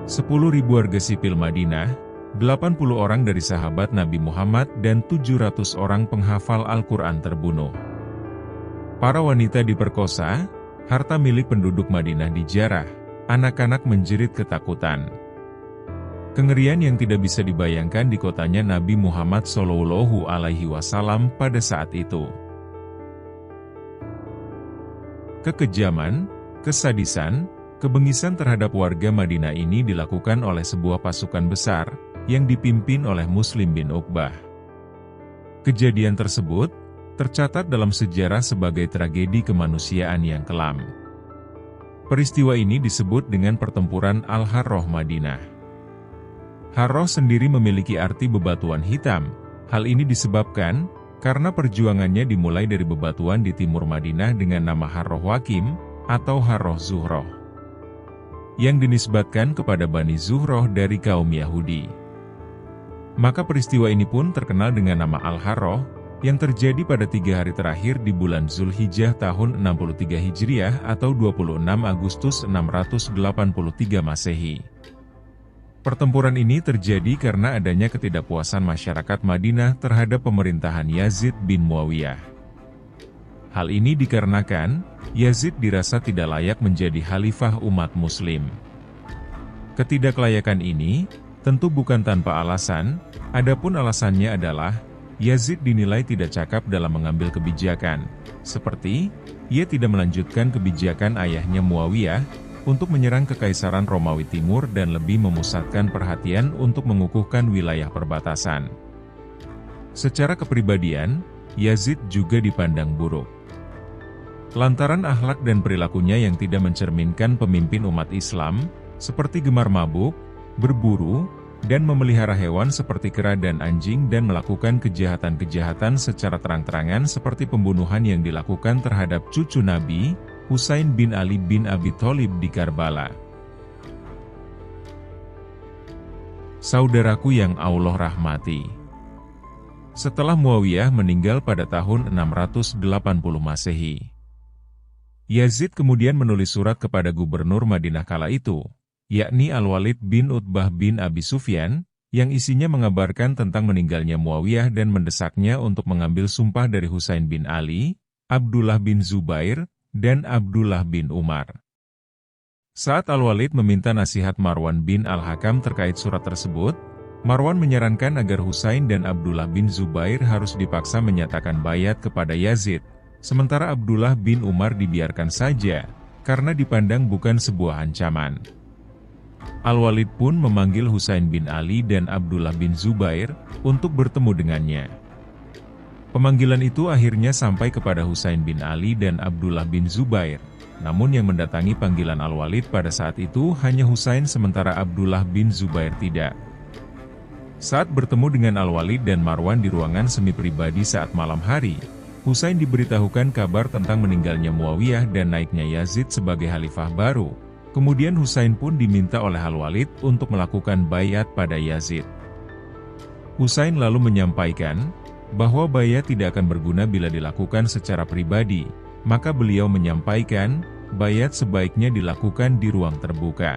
10.000 warga sipil Madinah, 80 orang dari sahabat Nabi Muhammad dan 700 orang penghafal Al-Quran terbunuh. Para wanita diperkosa, harta milik penduduk Madinah dijarah, anak-anak menjerit ketakutan. Kengerian yang tidak bisa dibayangkan di kotanya Nabi Muhammad SAW pada saat itu. Kekejaman, kesadisan, kebengisan terhadap warga Madinah ini dilakukan oleh sebuah pasukan besar, yang dipimpin oleh Muslim bin Uqbah. Kejadian tersebut, tercatat dalam sejarah sebagai tragedi kemanusiaan yang kelam. Peristiwa ini disebut dengan pertempuran Al-Harrah Madinah. Harrah sendiri memiliki arti bebatuan hitam. Hal ini disebabkan karena perjuangannya dimulai dari bebatuan di timur Madinah dengan nama Harrah Wakim atau Harrah Zuhroh, yang dinisbatkan kepada Bani Zuhroh dari kaum Yahudi. Maka peristiwa ini pun terkenal dengan nama Al-Harrah, yang terjadi pada 3 hari terakhir di bulan Zulhijjah tahun 63 Hijriah atau 26 Agustus 683 Masehi. Pertempuran ini terjadi karena adanya ketidakpuasan masyarakat Madinah terhadap pemerintahan Yazid bin Muawiyah. Hal ini dikarenakan, Yazid dirasa tidak layak menjadi khalifah umat muslim. Ketidaklayakan ini, tentu bukan tanpa alasan, adapun alasannya adalah, Yazid dinilai tidak cakap dalam mengambil kebijakan, seperti, ia tidak melanjutkan kebijakan ayahnya Muawiyah, untuk menyerang Kekaisaran Romawi Timur dan lebih memusatkan perhatian untuk mengukuhkan wilayah perbatasan. Secara kepribadian, Yazid juga dipandang buruk. Lantaran akhlak dan perilakunya yang tidak mencerminkan pemimpin umat Islam, seperti gemar mabuk, berburu, dan memelihara hewan seperti kera dan anjing dan melakukan kejahatan-kejahatan secara terang-terangan seperti pembunuhan yang dilakukan terhadap cucu Nabi, Husain bin Ali bin Abi Thalib di Karbala. Saudaraku yang Allah rahmati. Setelah Muawiyah meninggal pada tahun 680 Masehi, Yazid kemudian menulis surat kepada gubernur Madinah kala itu, yakni Al-Walid bin Utbah bin Abi Sufyan, yang isinya mengabarkan tentang meninggalnya Muawiyah dan mendesaknya untuk mengambil sumpah dari Husain bin Ali, Abdullah bin Zubair, dan Abdullah bin Umar. Saat Al-Walid meminta nasihat Marwan bin Al-Hakam terkait surat tersebut, Marwan menyarankan agar Husain dan Abdullah bin Zubair harus dipaksa menyatakan bayat kepada Yazid, sementara Abdullah bin Umar dibiarkan saja, karena dipandang bukan sebuah ancaman. Al-Walid pun memanggil Husain bin Ali dan Abdullah bin Zubair, untuk bertemu dengannya. Pemanggilan itu akhirnya sampai kepada Husain bin Ali dan Abdullah bin Zubair, namun yang mendatangi panggilan Al-Walid pada saat itu hanya Husain sementara Abdullah bin Zubair tidak. Saat bertemu dengan Al-Walid dan Marwan di ruangan semi pribadi saat malam hari, Husain diberitahukan kabar tentang meninggalnya Muawiyah dan naiknya Yazid sebagai khalifah baru. Kemudian Husain pun diminta oleh Al-Walid untuk melakukan bayat pada Yazid. Husain lalu menyampaikan, bahwa bayat tidak akan berguna bila dilakukan secara pribadi, maka beliau menyampaikan, bayat sebaiknya dilakukan di ruang terbuka.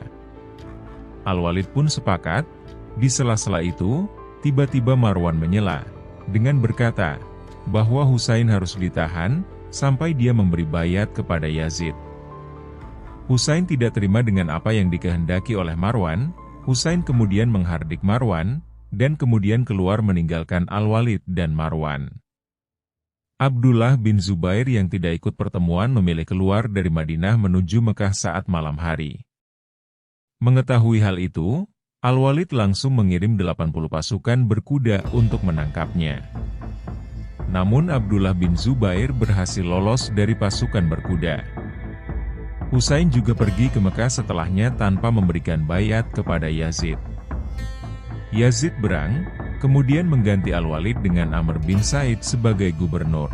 Al-Walid pun sepakat. Di sela-sela itu, tiba-tiba Marwan menyela, dengan berkata, bahwa Husain harus ditahan, sampai dia memberi bayat kepada Yazid. Husain tidak terima dengan apa yang dikehendaki oleh Marwan. Husain kemudian menghardik Marwan, dan kemudian keluar meninggalkan Al-Walid dan Marwan. Abdullah bin Zubair yang tidak ikut pertemuan memilih keluar dari Madinah menuju Mekah saat malam hari. Mengetahui hal itu, Al-Walid langsung mengirim 80 pasukan berkuda untuk menangkapnya. Namun Abdullah bin Zubair berhasil lolos dari pasukan berkuda. Husain juga pergi ke Mekah setelahnya tanpa memberikan bayat kepada Yazid. Yazid berang, kemudian mengganti Al-Walid dengan Amr bin Said sebagai gubernur.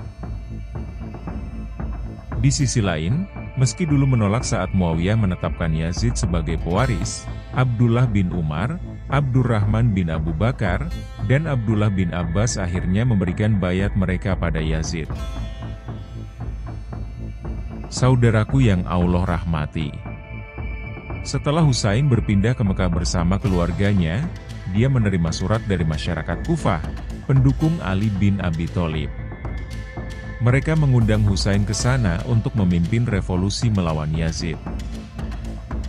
Di sisi lain, meski dulu menolak saat Muawiyah menetapkan Yazid sebagai pewaris, Abdullah bin Umar, Abdurrahman bin Abu Bakar, dan Abdullah bin Abbas akhirnya memberikan bayat mereka pada Yazid. Saudaraku yang Allah rahmati. Setelah Husain berpindah ke Mekah bersama keluarganya, dia menerima surat dari masyarakat Kufah, pendukung Ali bin Abi Thalib. Mereka mengundang Husain ke sana untuk memimpin revolusi melawan Yazid.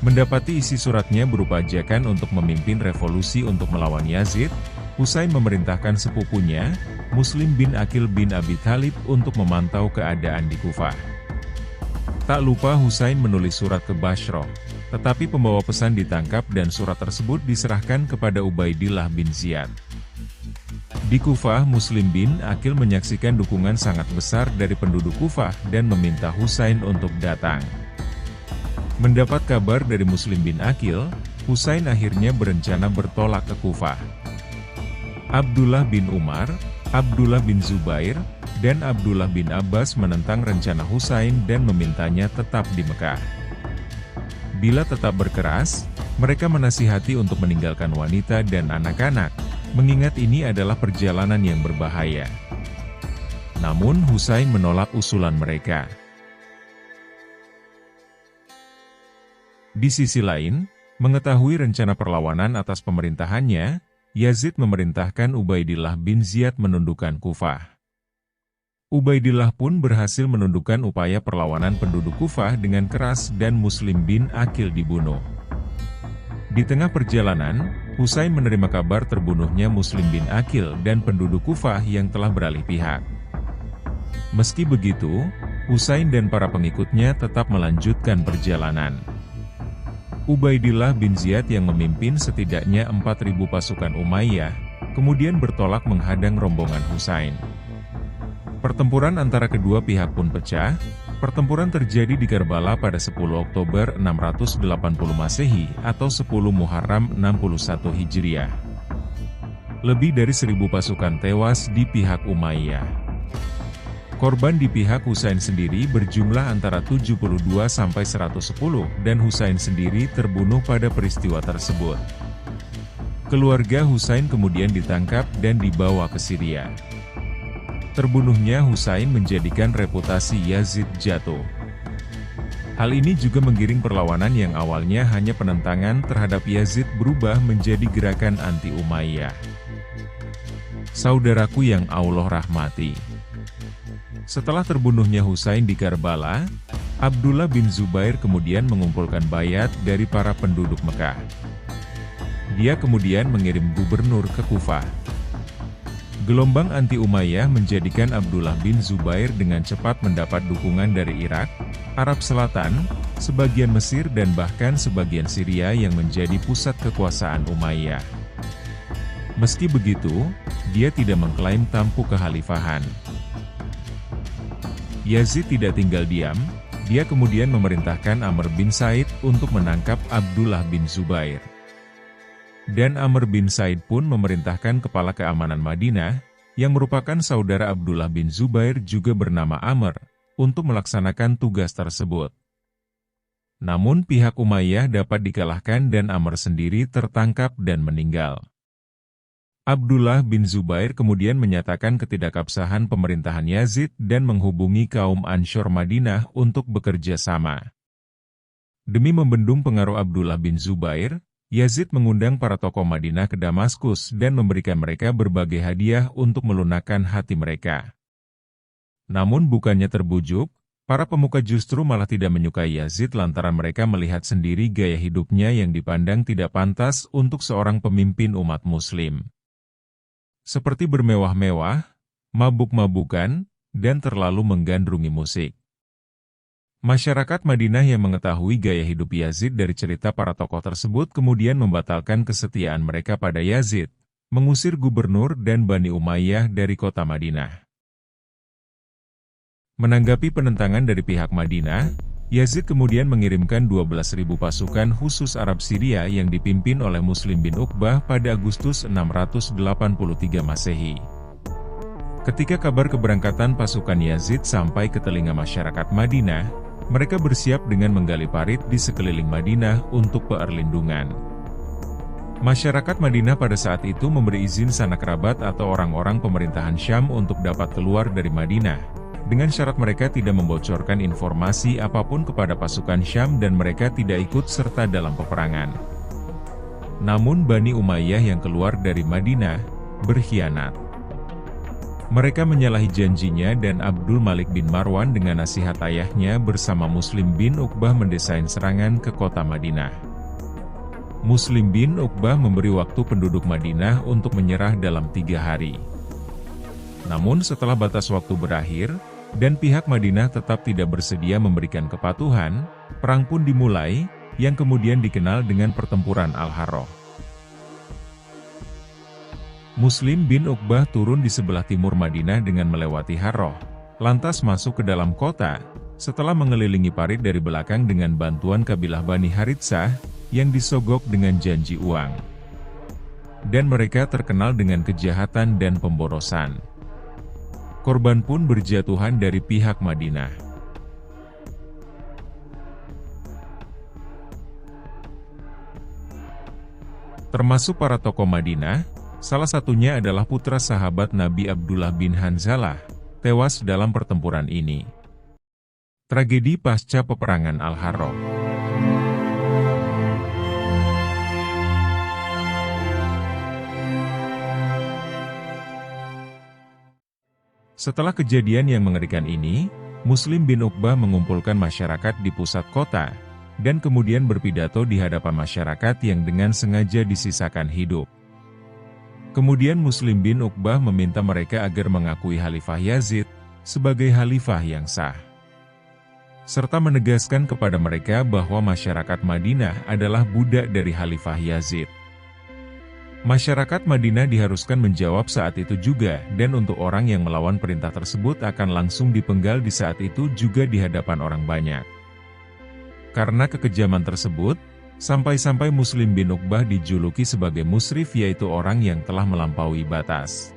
Mendapati isi suratnya berupa ajakan untuk memimpin revolusi untuk melawan Yazid, Husain memerintahkan sepupunya, Muslim bin Aqil bin Abi Thalib untuk memantau keadaan di Kufah. Tak lupa Husain menulis surat ke Bashrah, tetapi pembawa pesan ditangkap dan surat tersebut diserahkan kepada Ubaidillah bin Ziyad. Di Kufah, Muslim bin Aqil menyaksikan dukungan sangat besar dari penduduk Kufah dan meminta Husain untuk datang. Mendapat kabar dari Muslim bin Aqil, Husain akhirnya berencana bertolak ke Kufah. Abdullah bin Umar, Abdullah bin Zubair, dan Abdullah bin Abbas menentang rencana Husain dan memintanya tetap di Mekah. Bila tetap berkeras, mereka menasihati untuk meninggalkan wanita dan anak-anak, mengingat ini adalah perjalanan yang berbahaya. Namun Husain menolak usulan mereka. Di sisi lain, mengetahui rencana perlawanan atas pemerintahannya, Yazid memerintahkan Ubaidillah bin Ziyad menundukkan Kufah. Ubaidillah pun berhasil menundukkan upaya perlawanan penduduk Kufah dengan keras dan Muslim bin Aqil dibunuh. Di tengah perjalanan, Husain menerima kabar terbunuhnya Muslim bin Aqil dan penduduk Kufah yang telah beralih pihak. Meski begitu, Husain dan para pengikutnya tetap melanjutkan perjalanan. Ubaidillah bin Ziyad yang memimpin setidaknya 4.000 pasukan Umayyah, kemudian bertolak menghadang rombongan Husain. Pertempuran antara kedua pihak pun pecah. Pertempuran terjadi di Karbala pada 10 Oktober 680 Masehi atau 10 Muharram 61 Hijriah. Lebih dari 1.000 pasukan tewas di pihak Umayyah. Korban di pihak Husain sendiri berjumlah antara 72 sampai 110 dan Husain sendiri terbunuh pada peristiwa tersebut. Keluarga Husain kemudian ditangkap dan dibawa ke Syria. Terbunuhnya Husain menjadikan reputasi Yazid jatuh. Hal ini juga menggiring perlawanan yang awalnya hanya penentangan terhadap Yazid berubah menjadi gerakan anti-Umayyah. Saudaraku yang Allah rahmati. Setelah terbunuhnya Husain di Karbala, Abdullah bin Zubair kemudian mengumpulkan bayat dari para penduduk Mekah. Dia kemudian mengirim gubernur ke Kufah. Gelombang anti-Umayyah menjadikan Abdullah bin Zubair dengan cepat mendapat dukungan dari Irak, Arab Selatan, sebagian Mesir dan bahkan sebagian Syria yang menjadi pusat kekuasaan Umayyah. Meski begitu, dia tidak mengklaim tampuk kekhalifahan. Yazid tidak tinggal diam, dia kemudian memerintahkan Amr bin Said untuk menangkap Abdullah bin Zubair. Dan Amr bin Said pun memerintahkan kepala keamanan Madinah, yang merupakan saudara Abdullah bin Zubair juga bernama Amr, untuk melaksanakan tugas tersebut. Namun pihak Umayyah dapat dikalahkan dan Amr sendiri tertangkap dan meninggal. Abdullah bin Zubair kemudian menyatakan ketidakabsahan pemerintahan Yazid dan menghubungi kaum Ansyar Madinah untuk bekerja sama. Demi membendung pengaruh Abdullah bin Zubair, Yazid mengundang para tokoh Madinah ke Damaskus dan memberikan mereka berbagai hadiah untuk melunakkan hati mereka. Namun bukannya terbujuk, para pemuka justru malah tidak menyukai Yazid lantaran mereka melihat sendiri gaya hidupnya yang dipandang tidak pantas untuk seorang pemimpin umat Muslim. Seperti bermewah-mewah, mabuk-mabukan, dan terlalu menggandrungi musik. Masyarakat Madinah yang mengetahui gaya hidup Yazid dari cerita para tokoh tersebut kemudian membatalkan kesetiaan mereka pada Yazid, mengusir gubernur dan Bani Umayyah dari kota Madinah. Menanggapi penentangan dari pihak Madinah, Yazid kemudian mengirimkan 12.000 pasukan khusus Arab Syria yang dipimpin oleh Muslim bin Uqbah pada Agustus 683 Masehi. Ketika kabar keberangkatan pasukan Yazid sampai ke telinga masyarakat Madinah, mereka bersiap dengan menggali parit di sekeliling Madinah untuk perlindungan. Masyarakat Madinah pada saat itu memberi izin sanak kerabat atau orang-orang pemerintahan Syam untuk dapat keluar dari Madinah, dengan syarat mereka tidak membocorkan informasi apapun kepada pasukan Syam dan mereka tidak ikut serta dalam peperangan. Namun Bani Umayyah yang keluar dari Madinah, berkhianat. Mereka menyalahi janjinya dan Abdul Malik bin Marwan dengan nasihat ayahnya bersama Muslim bin Uqbah mendesain serangan ke kota Madinah. Muslim bin Uqbah memberi waktu penduduk Madinah untuk menyerah dalam 3 hari. Namun setelah batas waktu berakhir, dan pihak Madinah tetap tidak bersedia memberikan kepatuhan, perang pun dimulai, yang kemudian dikenal dengan pertempuran Al-Harrah. Muslim bin Uqbah turun di sebelah timur Madinah dengan melewati Harrah, lantas masuk ke dalam kota, setelah mengelilingi parit dari belakang dengan bantuan kabilah Bani Haritsah, yang disogok dengan janji uang. Dan mereka terkenal dengan kejahatan dan pemborosan. Korban pun berjatuhan dari pihak Madinah. Termasuk para tokoh Madinah, salah satunya adalah putra sahabat Nabi Abdullah bin Hanzalah, tewas dalam pertempuran ini. Tragedi pasca peperangan Al-Harrah. Setelah kejadian yang mengerikan ini, Muslim bin Uqbah mengumpulkan masyarakat di pusat kota, dan kemudian berpidato di hadapan masyarakat yang dengan sengaja disisakan hidup. Kemudian Muslim bin Uqbah meminta mereka agar mengakui Khalifah Yazid sebagai khalifah yang sah. Serta menegaskan kepada mereka bahwa masyarakat Madinah adalah budak dari Khalifah Yazid. Masyarakat Madinah diharuskan menjawab saat itu juga, dan untuk orang yang melawan perintah tersebut akan langsung dipenggal di saat itu juga di hadapan orang banyak. Karena kekejaman tersebut, sampai-sampai Muslim bin Uqbah dijuluki sebagai musrif, yaitu orang yang telah melampaui batas.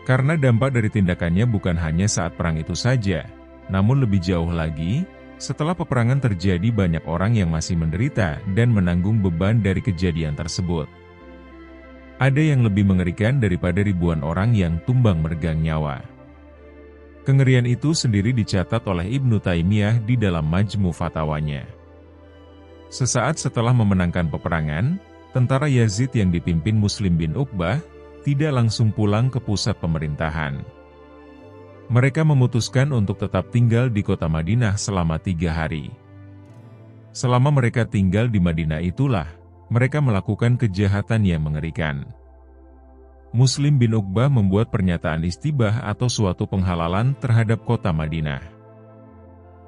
Karena dampak dari tindakannya bukan hanya saat perang itu saja, namun lebih jauh lagi, setelah peperangan terjadi banyak orang yang masih menderita dan menanggung beban dari kejadian tersebut. Ada yang lebih mengerikan daripada ribuan orang yang tumbang meregang nyawa. Kengerian itu sendiri dicatat oleh Ibnu Taimiyah di dalam Majmu Fatawanya. Sesaat setelah memenangkan peperangan, tentara Yazid yang dipimpin Muslim bin Uqbah tidak langsung pulang ke pusat pemerintahan. Mereka memutuskan untuk tetap tinggal di kota Madinah selama 3 hari. Selama mereka tinggal di Madinah itulah, mereka melakukan kejahatan yang mengerikan. Muslim bin Uqbah membuat pernyataan istibah atau suatu penghalalan terhadap kota Madinah.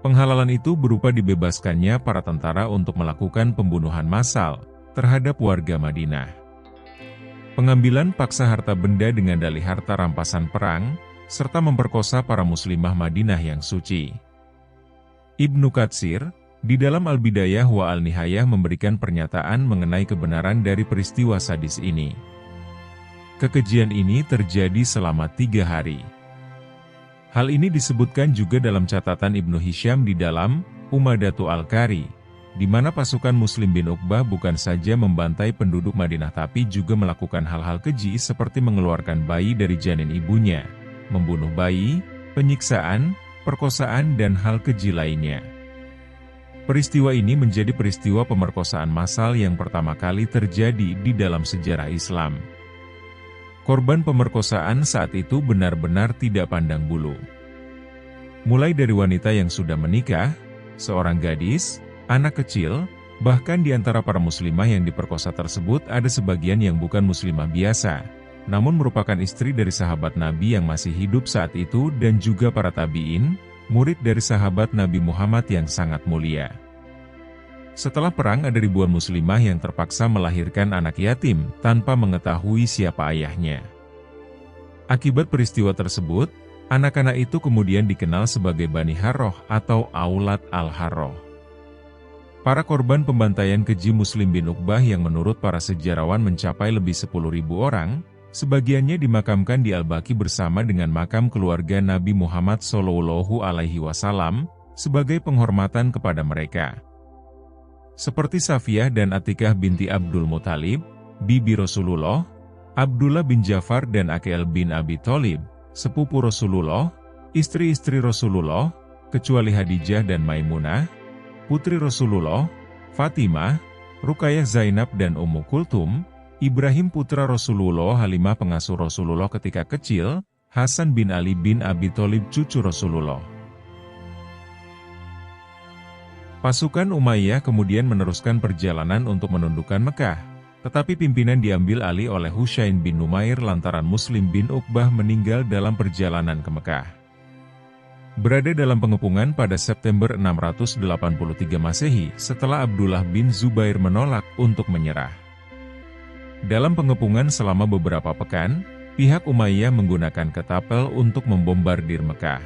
Penghalalan itu berupa dibebaskannya para tentara untuk melakukan pembunuhan massal terhadap warga Madinah. Pengambilan paksa harta benda dengan dalih harta rampasan perang, serta memperkosa para muslimah Madinah yang suci. Ibnu Katsir, di dalam Al-Bidayah wa Al-Nihayah memberikan pernyataan mengenai kebenaran dari peristiwa sadis ini. Kekejian ini terjadi selama 3 hari. Hal ini disebutkan juga dalam catatan Ibnu Hisham di dalam Umadatu Al-Qari, di mana pasukan Muslim bin Uqbah bukan saja membantai penduduk Madinah tapi juga melakukan hal-hal keji seperti mengeluarkan bayi dari janin ibunya, membunuh bayi, penyiksaan, perkosaan dan hal keji lainnya. Peristiwa ini menjadi peristiwa pemerkosaan massal yang pertama kali terjadi di dalam sejarah Islam. Korban pemerkosaan saat itu benar-benar tidak pandang bulu. Mulai dari wanita yang sudah menikah, seorang gadis, anak kecil, bahkan di antara para muslimah yang diperkosa tersebut ada sebagian yang bukan muslimah biasa, namun merupakan istri dari sahabat Nabi yang masih hidup saat itu dan juga para tabi'in, murid dari sahabat Nabi Muhammad yang sangat mulia. Setelah perang ada ribuan muslimah yang terpaksa melahirkan anak yatim tanpa mengetahui siapa ayahnya. Akibat peristiwa tersebut, anak-anak itu kemudian dikenal sebagai Bani Harrah atau Aulad Al-Harrah. Para korban pembantaian keji Muslim bin Uqbah yang menurut para sejarawan mencapai lebih 10.000 orang, sebagiannya dimakamkan di Al-Baqi bersama dengan makam keluarga Nabi Muhammad SAW sebagai penghormatan kepada mereka. Seperti Safiyah dan Atikah binti Abdul Muthalib, bibi Rasulullah, Abdullah bin Ja'far dan Aqil bin Abi Thalib, sepupu Rasulullah, Istri-istri Rasulullah, kecuali Khadijah dan Maimunah, putri Rasulullah, Fatimah, Ruqayyah Zainab dan Ummu Kulthum, Ibrahim putra Rasulullah, Halimah pengasuh Rasulullah ketika kecil, Hasan bin Ali bin Abi Thalib cucu Rasulullah. Pasukan Umayyah kemudian meneruskan perjalanan untuk menundukkan Mekah, tetapi pimpinan diambil alih oleh Hushain bin Numair lantaran Muslim bin Uqbah meninggal dalam perjalanan ke Mekah. Berada dalam pengepungan pada September 683 Masehi setelah Abdullah bin Zubair menolak untuk menyerah. Dalam pengepungan selama beberapa pekan, pihak Umayyah menggunakan ketapel untuk membombardir Mekah.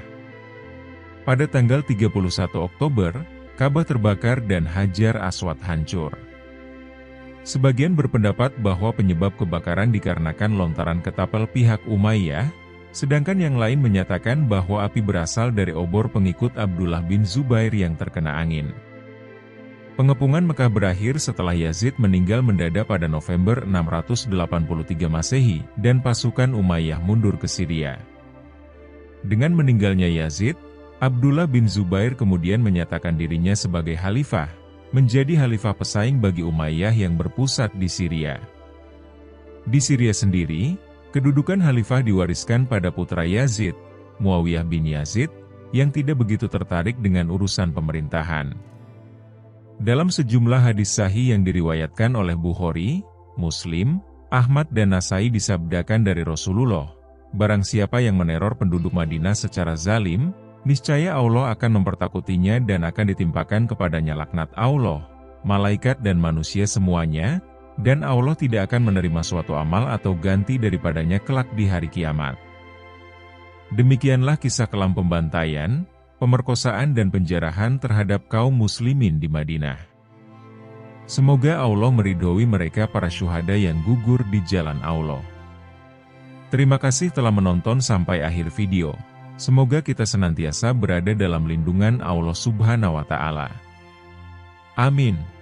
Pada tanggal 31 Oktober, Ka'bah terbakar dan Hajar Aswad hancur. Sebagian berpendapat bahwa penyebab kebakaran dikarenakan lontaran ketapel pihak Umayyah, sedangkan yang lain menyatakan bahwa api berasal dari obor pengikut Abdullah bin Zubair yang terkena angin. Pengepungan Mekah berakhir setelah Yazid meninggal mendadak pada November 683 Masehi dan pasukan Umayyah mundur ke Syria. Dengan meninggalnya Yazid, Abdullah bin Zubair kemudian menyatakan dirinya sebagai khalifah, menjadi khalifah pesaing bagi Umayyah yang berpusat di Syria. Di Syria sendiri, kedudukan khalifah diwariskan pada putra Yazid, Muawiyah bin Yazid, yang tidak begitu tertarik dengan urusan pemerintahan. Dalam sejumlah hadis sahih yang diriwayatkan oleh Bukhari, Muslim, Ahmad dan Nasai disabdakan dari Rasulullah, barang siapa yang meneror penduduk Madinah secara zalim, niscaya Allah akan mempertakutinya dan akan ditimpakan kepadanya laknat Allah, malaikat dan manusia semuanya, dan Allah tidak akan menerima suatu amal atau ganti daripadanya kelak di hari kiamat. Demikianlah kisah kelam pembantaian, pemerkosaan dan penjarahan terhadap kaum muslimin di Madinah. Semoga Allah meridhoi mereka para syuhada yang gugur di jalan Allah. Terima kasih telah menonton sampai akhir video. Semoga kita senantiasa berada dalam lindungan Allah Subhanahu wa Ta'ala. Amin.